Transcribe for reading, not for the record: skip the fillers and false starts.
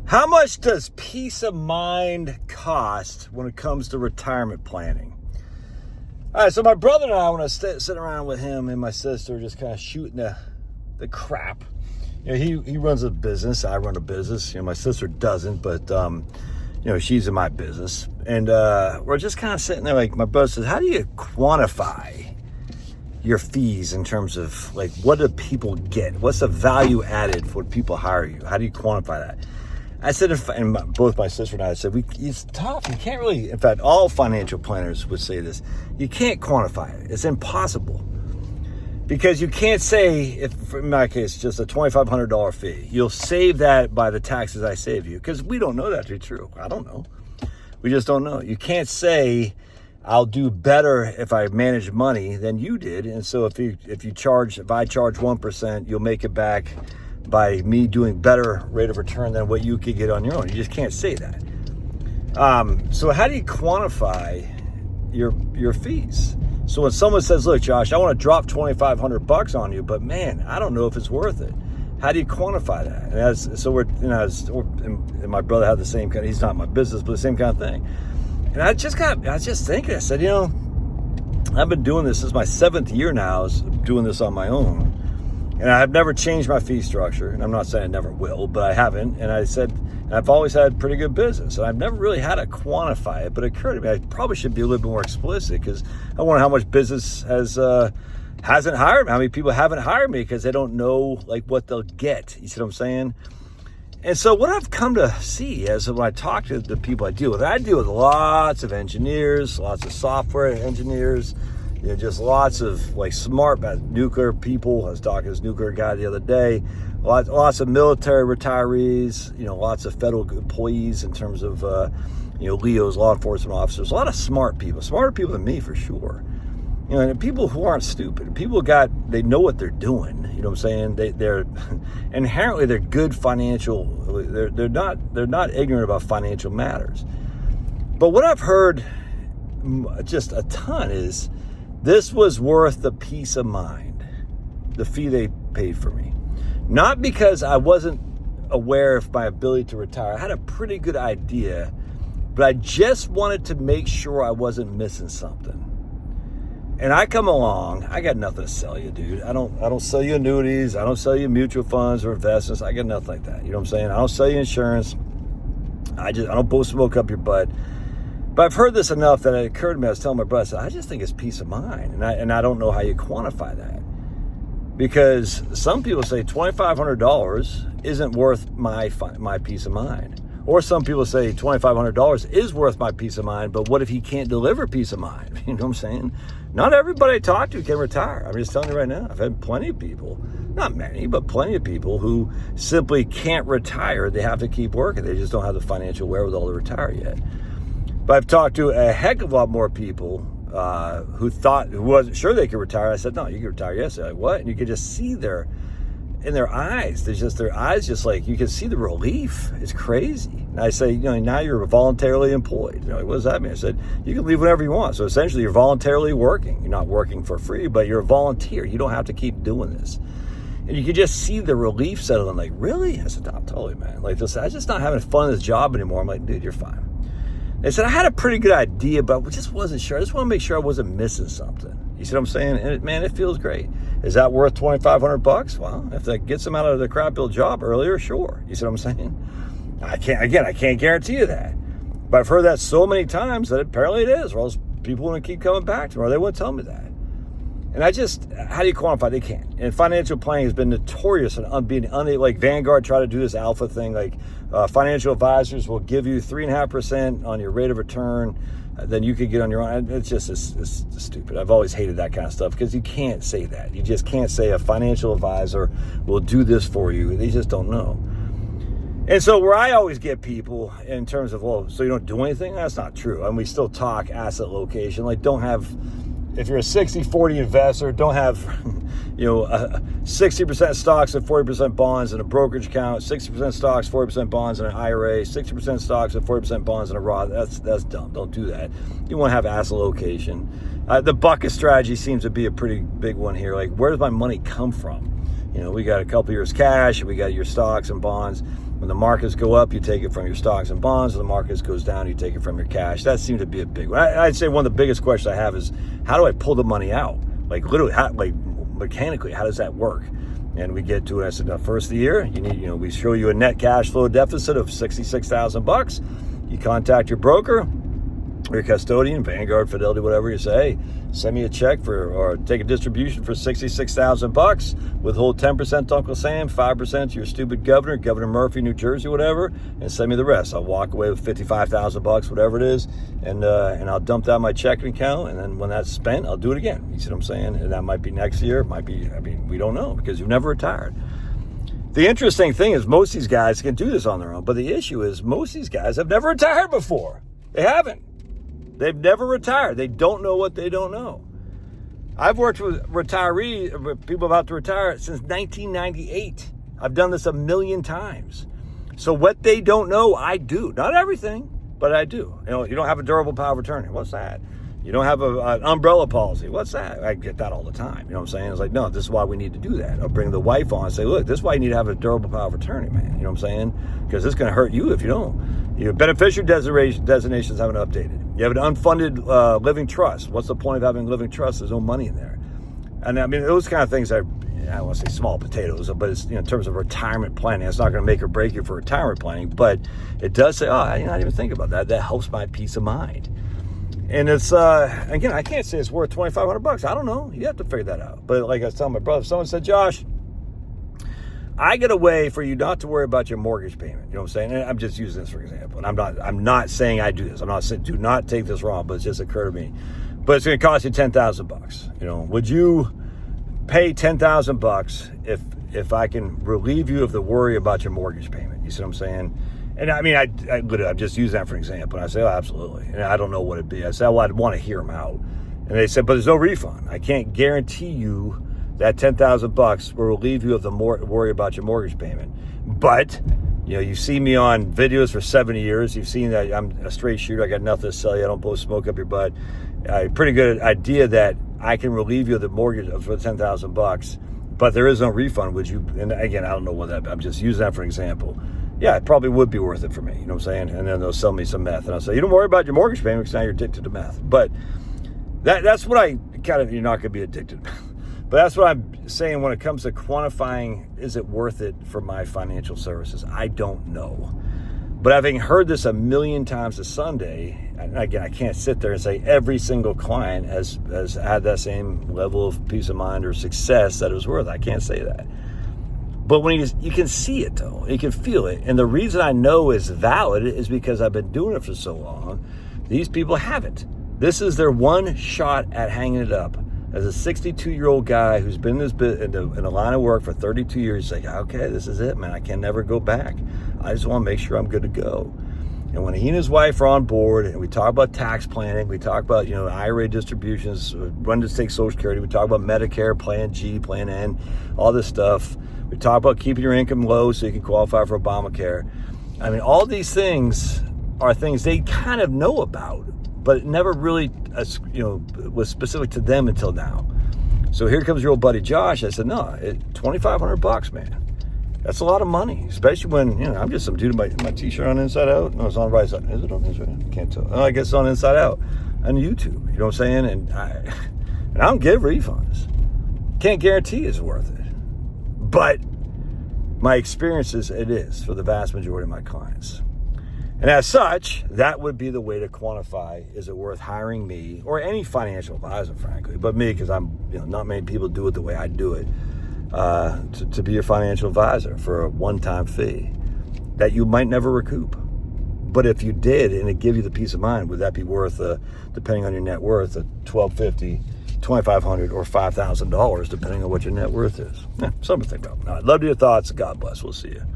How much does peace of mind cost when it comes to retirement planning? All right, so my brother and I, when I sit around with him and my sister, just kind of shooting the crap. You know, he runs a business. I run a business. You know, my sister doesn't, but she's in my business, and we're just kind of sitting there. Like, my brother says, "How do you quantify your fees in terms of, like, what do people get? What's the value added for when people hire you? How do you quantify that?" I said, and both my sister and I said, it's tough. You can't really, in fact, all financial planners would say this. You can't quantify it. It's impossible. Because you can't say, if in my case, just a $2,500 fee, you'll save that by the taxes I save you. Because we don't know that to be true. I don't know. We just don't know. You can't say, I'll do better if I manage money than you did. And so if I charge 1%, you'll make it back by me doing better rate of return than what you could get on your own. You just can't say that. So how do you quantify your fees? So when someone says, "Look, Josh, I want to drop $2,500 on you, but man, I don't know if it's worth it." How do you quantify that? And my brother had the same kind. He's not in my business, but the same kind of thing. And I was just thinking. I said, I've been doing this. This is my 7th year now. Is doing this on my own. And I've never changed my fee structure, and I'm not saying I never will, but I haven't. And I said, I've always had pretty good business, and I've never really had to quantify it, but it occurred to me I probably should be a little bit more explicit, because I wonder how much business hasn't hired me, how many people haven't hired me because they don't know, like, what they'll get. You see what I'm saying? And so what I've come to see as when I talk to the people I deal with lots of engineers, lots of software engineers, just lots of, like, smart nuclear people. I was talking to this nuclear guy the other day. Lots of military retirees. Lots of federal employees in terms of LEOs, law enforcement officers. A lot of smart people, smarter people than me for sure. And people who aren't stupid. People they know what they're doing. You know what I'm saying? They're inherently they're good financial. They're not ignorant about financial matters. But what I've heard just a ton is, this was worth the peace of mind, the fee they paid for me. Not because I wasn't aware of my ability to retire. I had a pretty good idea, but I just wanted to make sure I wasn't missing something. And I come along, I got nothing to sell you, dude. I don't sell you annuities. I don't sell you mutual funds or investments. I got nothing like that. You know what I'm saying? I don't sell you insurance. I don't blow smoke up your butt. But I've heard this enough that it occurred to me. I was telling my brother, I just think it's peace of mind. And I don't know how you quantify that. Because some people say $2,500 isn't worth my peace of mind. Or some people say $2,500 is worth my peace of mind, but what if he can't deliver peace of mind? You know what I'm saying? Not everybody I talk to can retire. I'm just telling you right now. I've had plenty of people, not many, but plenty of people who simply can't retire. They have to keep working. They just don't have the financial wherewithal to retire yet. But I've talked to a heck of a lot more people who wasn't sure they could retire. I said, "No, you can retire." Yes. They're like, "What?" And you could just see in their eyes. Their eyes just, like, you can see the relief. It's crazy. And I say, now you're voluntarily employed. Like, what does that mean? I said, you can leave whenever you want. So essentially, you're voluntarily working. You're not working for free, but you're a volunteer. You don't have to keep doing this. And you can just see the relief settling. Like, really? I said, "No, totally, man. Like, I'm just not having fun in this job anymore." I'm like, "Dude, you're fine." They said, "I had a pretty good idea, but I just wasn't sure. I just want to make sure I wasn't missing something." You see what I'm saying? And it feels great. Is that worth $2,500? Well, if that gets them out of the crap-built job earlier, sure. You see what I'm saying? I can't guarantee you that. But I've heard that so many times that apparently it is, or else people wouldn't keep coming back to me, or they wouldn't tell me that. And how do you quantify? They can't. And financial planning has been notorious on being unable. Like, Vanguard tried to do this alpha thing. Like, financial advisors will give you 3.5% on your rate of return. Then you could get on your own. It's just it's stupid. I've always hated that kind of stuff, because you can't say that. You just can't say a financial advisor will do this for you. They just don't know. And so where I always get people in terms of, well, so you don't do anything? That's not true. And we still talk asset location. Like, if you're a 60-40 investor, don't have 60% stocks and 40% bonds in a brokerage account, 60% stocks, 40% bonds in an IRA, 60% stocks and 40% bonds in a Roth. That's dumb. Don't do that. You want to have asset location. The bucket strategy seems to be a pretty big one here. Like, where does my money come from? We got a couple years cash, we got your stocks and bonds. When the markets go up, you take it from your stocks and bonds. When the markets goes down, you take it from your cash. That seems to be a big one. I'd say one of the biggest questions I have is, how do I pull the money out? Like literally, like mechanically, how does that work? And we get to it. I said, the first of the year, you need, we show you a net cash flow deficit of $66,000. You contact your broker, your custodian, Vanguard, Fidelity, whatever. You say, hey, send me a check or take a distribution for $66,000. Withhold 10% to Uncle Sam, 5% to your stupid governor, Governor Murphy, New Jersey, whatever, and send me the rest. I'll walk away with $55,000, whatever it is, and I'll dump that in my checking account. And then when that's spent, I'll do it again. You see what I'm saying? And that might be next year. It might be. We don't know because you've never retired. The interesting thing is most of these guys can do this on their own, but the issue is most of these guys have never retired before. They haven't. They've never retired. They don't know what they don't know. I've worked with people about to retire since 1998. I've done this a million times. So what they don't know, I do. Not everything, but I do. You don't have a durable power of attorney. What's that? You don't have an umbrella policy. What's that? I get that all the time. You know what I'm saying? It's like, no, this is why we need to do that. I'll bring the wife on and say, look, this is why you need to have a durable power of attorney, man. You know what I'm saying? Because it's going to hurt you if you don't. Your beneficiary designations haven't updated. You have an unfunded living trust. What's the point of having a living trust? There's no money in there. And I mean, those kind of things are, I don't want to say small potatoes, but it's, in terms of retirement planning, it's not going to make or break you for retirement planning, but it does say, oh, I didn't even think about that. That helps my peace of mind. And it's, again, I can't say it's worth $2,500. I don't know. You have to figure that out. But like I was telling my brother, someone said, Josh, I get a way for you not to worry about your mortgage payment. You know what I'm saying? And I'm just using this for example. And I'm not saying I do this. I'm not saying, do not take this wrong, but it's just occurred to me. But it's going to cost you $10,000. Would you pay $10,000 if I can relieve you of the worry about your mortgage payment? You see what I'm saying? And I mean, I'm just using that for example. And I say, oh, absolutely. And I don't know what it'd be. I said, well, I'd want to hear them out. And they said, but there's no refund. I can't guarantee you that $10,000 will relieve you of the worry about your mortgage payment. But, you've seen me on videos for 70 years. You've seen that I'm a straight shooter. I got nothing to sell you. I don't blow smoke up your butt. Pretty good idea that I can relieve you of the mortgage for $10,000, but there is no refund. Would you? And again, I don't know what that. I'm just using that for example. Yeah, it probably would be worth it for me. You know what I'm saying? And then they'll sell me some meth, and I'll say, you don't worry about your mortgage payment because now you're addicted to meth. But that's what I kind of. You're not going to be addicted. But that's what I'm saying when it comes to quantifying, is it worth it for my financial services? I don't know. But having heard this a million times this Sunday, and again, I can't sit there and say every single client has had that same level of peace of mind or success that it was worth. I can't say that. But when you can see it, though. You can feel it. And the reason I know it's valid is because I've been doing it for so long. These people haven't. This is their one shot at hanging it up. As a 62-year-old guy who's been in the line of work for 32 years, he's like, okay, this is it, man. I can never go back. I just want to make sure I'm good to go. And when he and his wife are on board, and we talk about tax planning, we talk about IRA distributions, when to take Social Security, we talk about Medicare, Plan G, Plan N, all this stuff. We talk about keeping your income low so you can qualify for Obamacare. I mean, all these things are things they kind of know about, but it never really, was specific to them until now. So here comes your old buddy Josh. I said, no, $2,500, man. That's a lot of money, especially when, I'm just some dude with my t-shirt on inside out. No, it's on the right side. Is it on inside out? I can't tell. Oh, I guess it's on inside out on YouTube. You know what I'm saying? And I don't give refunds. Can't guarantee it's worth it. But my experience is it is for the vast majority of my clients. And as such, that would be the way to quantify, is it worth hiring me or any financial advisor, frankly, but me, because I'm, not many people do it the way I do it, to be your financial advisor for a one-time fee that you might never recoup. But if you did, and it give you the peace of mind, would that be worth, depending on your net worth, $1,250, $2,500, or $5,000, depending on what your net worth is? Yeah, something to think about. I'd love to hear your thoughts. God bless. We'll see you.